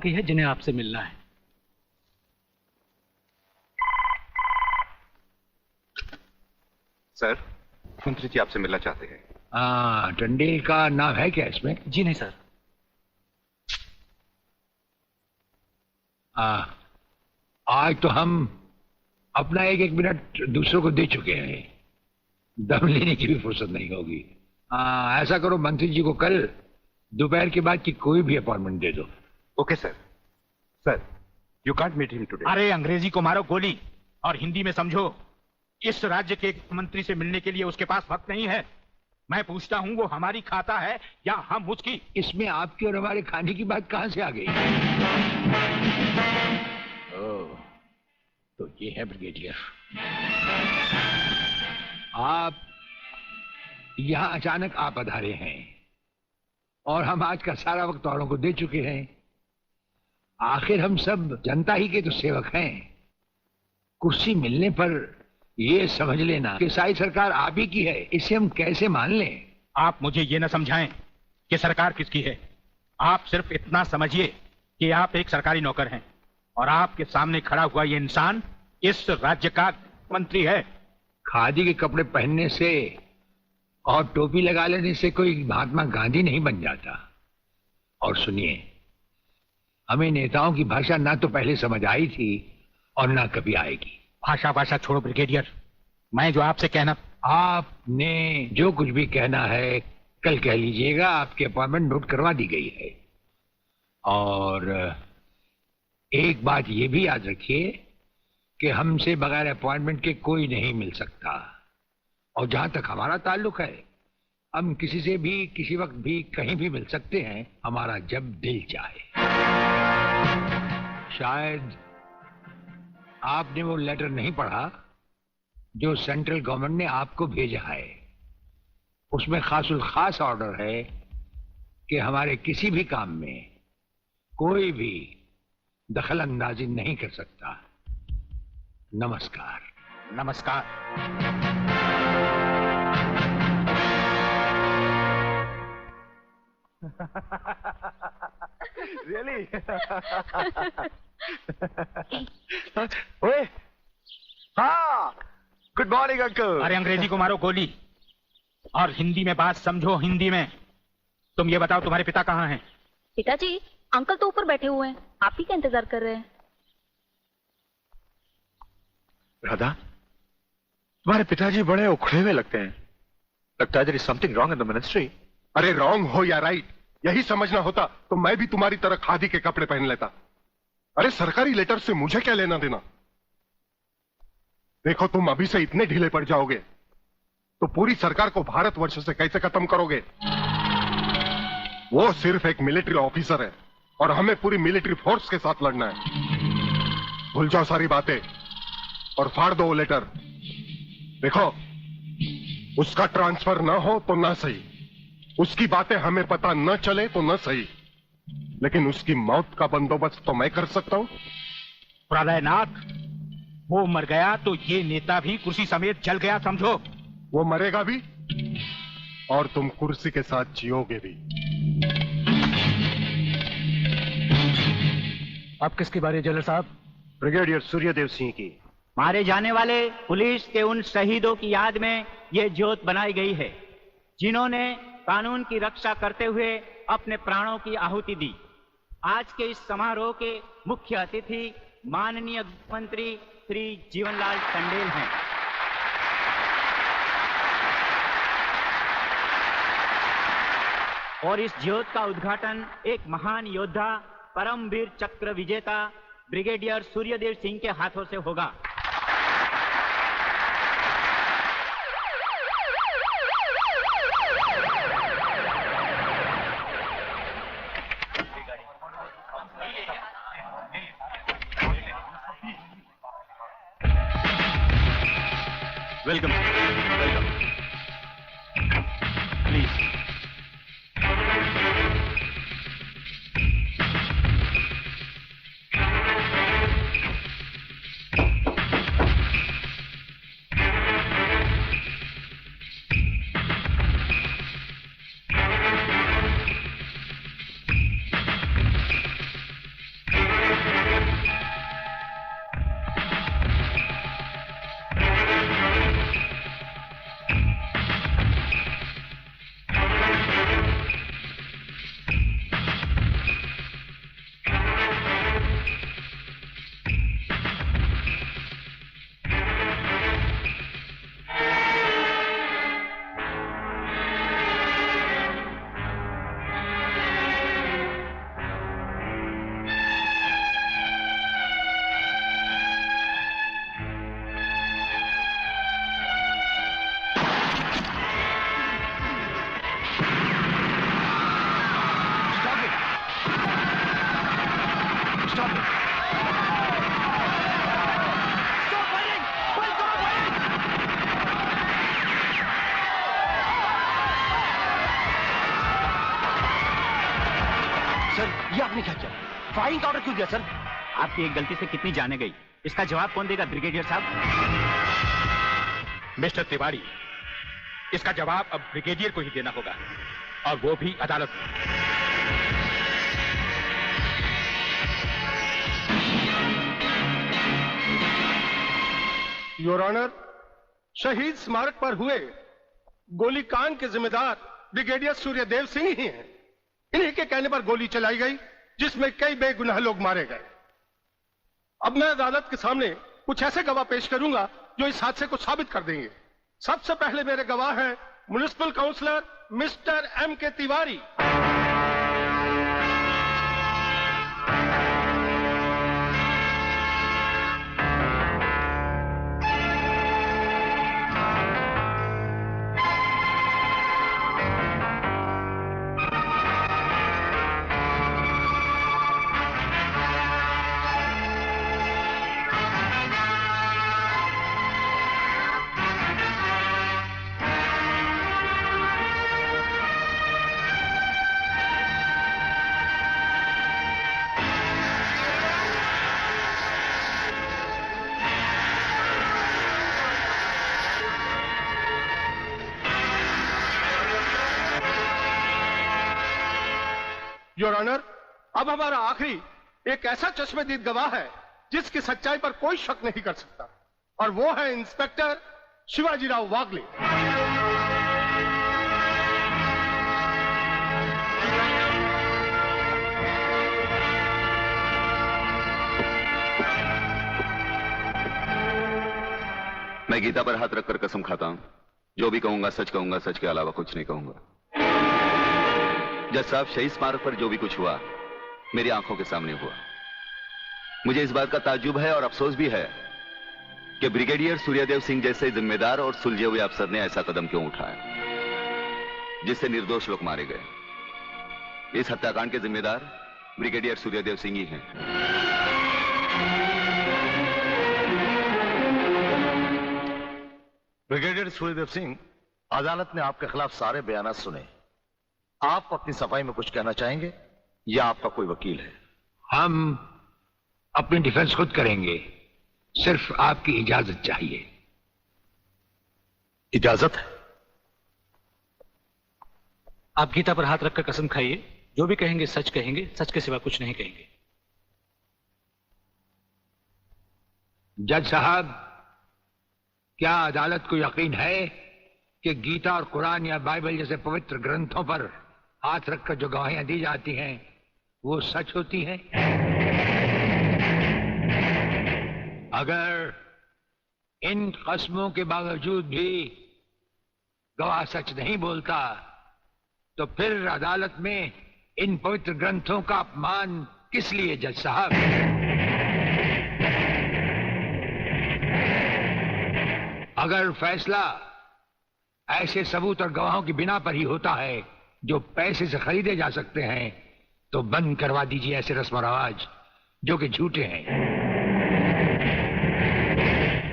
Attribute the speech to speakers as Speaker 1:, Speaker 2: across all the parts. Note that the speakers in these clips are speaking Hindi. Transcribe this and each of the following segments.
Speaker 1: की है जिन्हें आपसे मिलना है।
Speaker 2: सर, मंत्री जी आपसे मिलना चाहते हैं।
Speaker 3: हाँ, टंडेल का नाम है क्या इसमें?
Speaker 1: जी नहीं सर।
Speaker 3: आज तो हम अपना एक एक मिनट दूसरों को दे चुके हैं, दम लेने की भी फुर्सत नहीं होगी। ऐसा करो, मंत्री जी को कल दोपहर के बाद की कोई भी अपॉइंटमेंट दे दो।
Speaker 2: Okay sir. Sir, you can't meet him today.
Speaker 4: अरे अंग्रेजी को मारो गोली और हिंदी में समझो। इस राज्य के मंत्री से मिलने के लिए उसके पास वक्त नहीं है। मैं पूछता हूँ वो हमारी खाता है या हम उसकी?
Speaker 3: इसमें आपकी और हमारे खाने की बात कहां से आ गई? ओह, तो ये है ब्रिगेडियर। आप यहां अचानक आ पधारे हैं और हम आज का सारा वक्त औरों को दे चुके हैं। आखिर हम सब जनता ही के तो सेवक हैं। कुर्सी मिलने पर ये समझ लेना कि सारी सरकार आप ही की है, इसे हम कैसे मान लें?
Speaker 4: आप मुझे ये न समझाएं कि सरकार किसकी है। आप सिर्फ इतना समझिए कि आप एक सरकारी नौकर हैं और आपके सामने खड़ा हुआ ये इंसान इस राज्य का मंत्री है।
Speaker 3: खादी के कपड़े पहनने से और टोपी लगा लेने से कोई महात्मा गांधी नहीं बन जाता। और सुनिए, हमें नेताओं की भाषा ना तो पहले समझ आई थी और ना कभी आएगी।
Speaker 4: भाषा छोड़ो ब्रिगेडियर, मैं जो आपसे कहना।
Speaker 3: आपने जो कुछ भी कहना है कल कह लीजिएगा, आपकी अपॉइंटमेंट नोट करवा दी गई है। और एक बात ये भी याद रखिए कि हमसे बगैर अपॉइंटमेंट के कोई नहीं मिल सकता। और जहां तक हमारा ताल्लुक है, हम किसी से भी किसी वक्त भी कहीं भी मिल सकते हैं, हमारा जब दिल चाहे। शायद आपने वो लेटर नहीं पढ़ा जो सेंट्रल गवर्नमेंट ने आपको भेजा है। उसमें खासुल खास ऑर्डर है कि हमारे किसी भी काम में कोई भी दखल अंदाजी नहीं कर सकता। नमस्कार।
Speaker 4: नमस्कार।
Speaker 2: Really? ओए, हाँ, गुड मॉर्निंग अंकल।
Speaker 4: अरे अंग्रेजी को मारो गोली और हिंदी में बात समझो। हिंदी में तुम ये बताओ तुम्हारे पिता कहाँ हैं?
Speaker 5: पिताजी, अंकल तो ऊपर बैठे हुए हैं, आप ही का इंतजार कर रहे हैं।
Speaker 2: राधा, तुम्हारे पिताजी बड़े उखड़े हुए लगते हैं। लगता है there is something wrong in the ministry।
Speaker 6: अरे रॉन्ग हो या राइट, यही समझना होता तो मैं भी तुम्हारी तरह खादी के कपड़े पहन लेता। अरे सरकारी लेटर से मुझे क्या लेना देना? देखो, तुम अभी से इतने ढीले पड़ जाओगे तो पूरी सरकार को भारतवर्ष से कैसे खत्म करोगे? वो सिर्फ एक मिलिट्री ऑफिसर है और हमें पूरी मिलिट्री फोर्स के साथ लड़ना है। भूल जाओ सारी बातें और फाड़ दो वो लेटर। देखो, उसका ट्रांसफर ना हो तो ना सही, उसकी बातें हमें पता न चले तो न सही, लेकिन उसकी मौत का बंदोबस्त तो मैं कर सकता हूं।
Speaker 4: प्रलयनाथ, वो मर गया तो ये नेता भी कुर्सी समेत जल गया, समझो।
Speaker 6: वो मरेगा भी और तुम कुर्सी के साथ जियोगे भी।
Speaker 1: आप किसकी बारी है जनरल साहब?
Speaker 2: ब्रिगेडियर सूर्यदेव सिंह की।
Speaker 7: मारे जाने वाले पुलिस के उन शहीदों की याद में ये ज्योत बनाई गई है जिन्होंने कानून की रक्षा करते हुए अपने प्राणों की आहुति दी। आज के इस समारोह के मुख्य अतिथि माननीय मंत्री श्री जीवनलाल टंडेल हैं। और इस ज्योत का उद्घाटन एक महान योद्धा, परमवीर चक्र विजेता ब्रिगेडियर सूर्यदेव सिंह के हाथों से होगा।
Speaker 2: Welcome, welcome. प्लीज।
Speaker 8: सर, ये आपने क्या किया? फायरिंग का ऑर्डर क्यों दिया सर?
Speaker 7: आपकी एक गलती से कितनी जाने गई, इसका जवाब कौन देगा ब्रिगेडियर साहब?
Speaker 4: मिस्टर तिवारी, इसका जवाब अब ब्रिगेडियर को ही देना होगा, और वो भी अदालत में।
Speaker 6: योर ऑनर, शहीद स्मारक पर हुए गोलीकांड के जिम्मेदार ब्रिगेडियर सूर्यदेव सिंह ही हैं। इन्हीं के कहने पर गोली चलाई गई, जिसमें कई बेगुनाह लोग मारे गए। अब मैं अदालत के सामने कुछ ऐसे गवाह पेश करूंगा जो इस हादसे को साबित कर देंगे। सबसे पहले मेरे गवाह हैं municipal councillor mister M.K. Tiwari. Your honour, अब हमारा आखिरी एक ऐसा चश्मदीद गवाह है जिसकी सच्चाई पर कोई शक नहीं कर सकता, और वो है इंस्पेक्टर शिवाजीराव वागले।
Speaker 9: मैं गीता पर हाथ रखकर कसम खाता हूं, जो भी कहूंगा सच कहूंगा, सच के अलावा कुछ नहीं कहूंगा। जज साहब, शहीद स्मारक पर जो भी कुछ हुआ मेरी आंखों के सामने हुआ। मुझे इस बात का ताज्जुब है और अफसोस भी है कि ब्रिगेडियर सूर्यदेव सिंह जैसे जिम्मेदार और सुलझे हुए अफसर ने ऐसा कदम क्यों उठाया जिससे निर्दोष लोग मारे गए। इस हत्याकांड के जिम्मेदार ब्रिगेडियर सूर्यदेव सिंह ही हैं।
Speaker 8: ब्रिगेडियर सूर्यदेव सिंह, अदालत ने आपके खिलाफ सारे बयान सुने। आप अपनी सफाई में कुछ कहना चाहेंगे या आपका कोई वकील है?
Speaker 3: हम अपनी डिफेंस खुद करेंगे, सिर्फ आपकी इजाजत चाहिए।
Speaker 8: इजाजत है?
Speaker 1: आप गीता पर हाथ रखकर कसम खाइए, जो भी कहेंगे सच कहेंगे, सच के सिवा कुछ नहीं कहेंगे।
Speaker 3: जज साहब, क्या अदालत को यकीन है कि गीता और कुरान या बाइबल जैसे पवित्र ग्रंथों पर हाथ रखकर जो गवाहियां दी जाती हैं वो सच होती हैं? अगर इन कस्मों के बावजूद भी गवाह सच नहीं बोलता तो फिर अदालत में इन पवित्र ग्रंथों का अपमान किस लिए जज साहब? अगर फैसला ऐसे सबूत और गवाहों की बिना पर ही होता है जो पैसे से खरीदे जा सकते हैं, तो बंद करवा दीजिए ऐसे रस्म और रवाज जो कि झूठे हैं।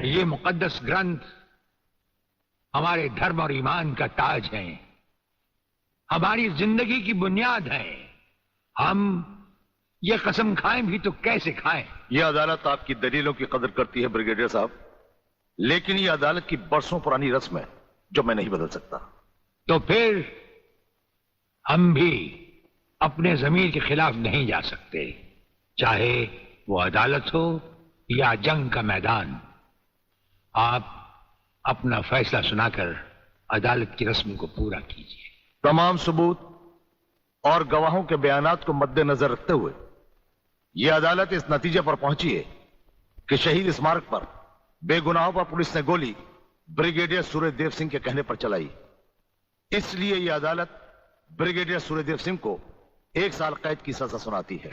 Speaker 3: ये मुकद्दस ग्रंथ हमारे धर्म और ईमान का ताज है, हमारी जिंदगी की बुनियाद है। हम ये कसम खाएं भी तो कैसे खाएं?
Speaker 8: यह अदालत आपकी दलीलों की कदर करती है ब्रिगेडियर साहब, लेकिन यह अदालत की बरसों पुरानी रस्म है जो मैं नहीं बदल सकता।
Speaker 3: तो फिर हम भी अपने जमीर के खिलाफ नहीं जा सकते, चाहे वो अदालत हो या जंग का मैदान। आप अपना फैसला सुनाकर अदालत की रस्म को पूरा कीजिए।
Speaker 8: तमाम सबूत और गवाहों के बयानात को मद्देनजर रखते हुए यह अदालत इस नतीजे पर पहुंची है कि शहीद स्मारक पर बेगुनाहों पर पुलिस ने गोली ब्रिगेडियर सूर्यदेव सिंह के कहने पर चलाई। इसलिए यह अदालत ब्रिगेडियर सूर्यदेव सिंह को 1 साल कैद की सजा सुनाती है।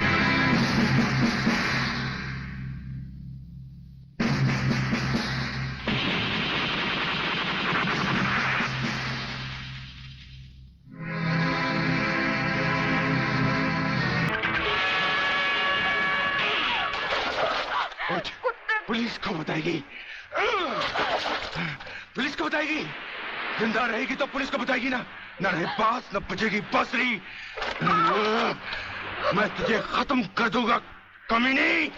Speaker 2: उठ, पुलिस को बताएगी, पुलिस को बताएगी। जिंदा रहेगी तो पुलिस को बताएगी ना, न रहे बास न बचेगी बांसुरी। मैं तुझे खत्म कर दूंगा कमीनी।